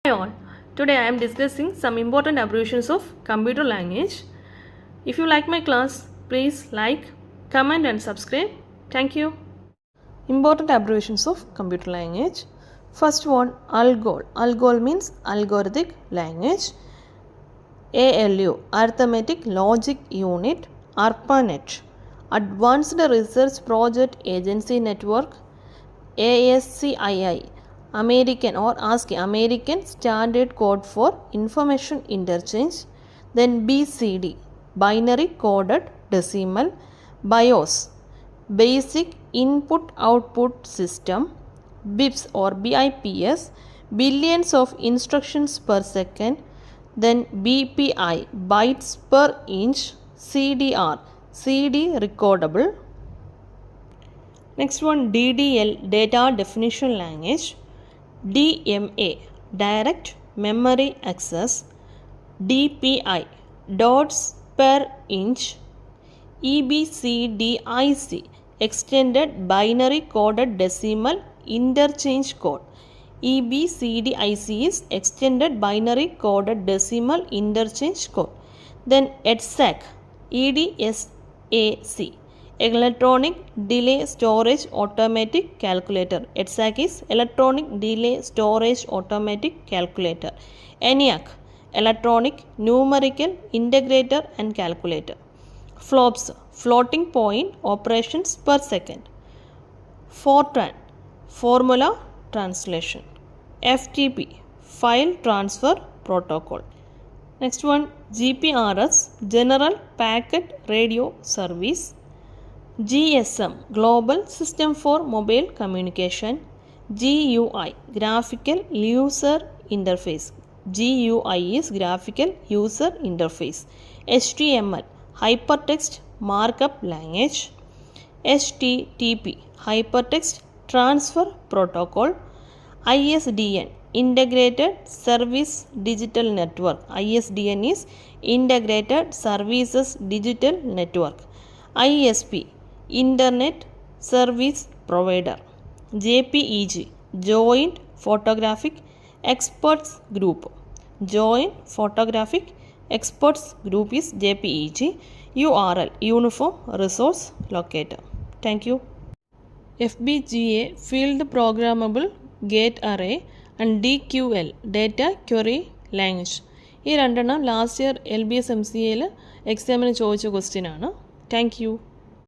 Hi all, today I am discussing some important abbreviations of computer language. If you like my class, please like, comment and subscribe. Thank you. Important abbreviations of computer language. First one, ALGOL. ALGOL means algorithmic language. ALU, Arithmetic Logic Unit. ARPANET, Advanced Research Project Agency Network. ASCII, American or ASCII, American Standard Code for Information Interchange. Then BCD, Binary Coded Decimal. BIOS, Basic Input Output System. BIPS or BIPS, Billions of Instructions per Second. Then BPI, Bytes per Inch. CDR, CD Recordable. Next one, DDL, Data Definition Language. DMA, Direct Memory Access. DPI, Dots per Inch. EBCDIC, Extended Binary Coded Decimal Interchange Code. EBCDIC is Extended Binary Coded Decimal Interchange Code. Then EDSAC, EDSAC, Electronic Delay Storage Automatic Calculator. EDSAC is Electronic Delay Storage Automatic Calculator. ENIAC, Electronic Numerical Integrator and Calculator. FLOPS, Floating Point Operations per Second. FORTRAN, Formula Translation. FTP, File Transfer Protocol. Next one, GPRS, General Packet Radio Service. GSM, Global System for Mobile Communication. GUI, Graphical User Interface. GUI is Graphical User Interface. HTML, Hypertext Markup Language. HTTP, Hypertext Transfer Protocol. ISDN, Integrated Service Digital Network. ISDN is Integrated Services Digital Network. ISP, Internet Service Provider. JPEG, Joint Photographic Experts Group. Joint Photographic Experts Group is JPEG. URL, Uniform Resource Locator. Thank you. FPGA, Field Programmable Gate Array and DQL, Data Query Language. ഈ രണ്ടെണ്ണം last year LBS MCAയിൽ എക്സാമിന് ചോദിച്ച question ആണ്. Thank you.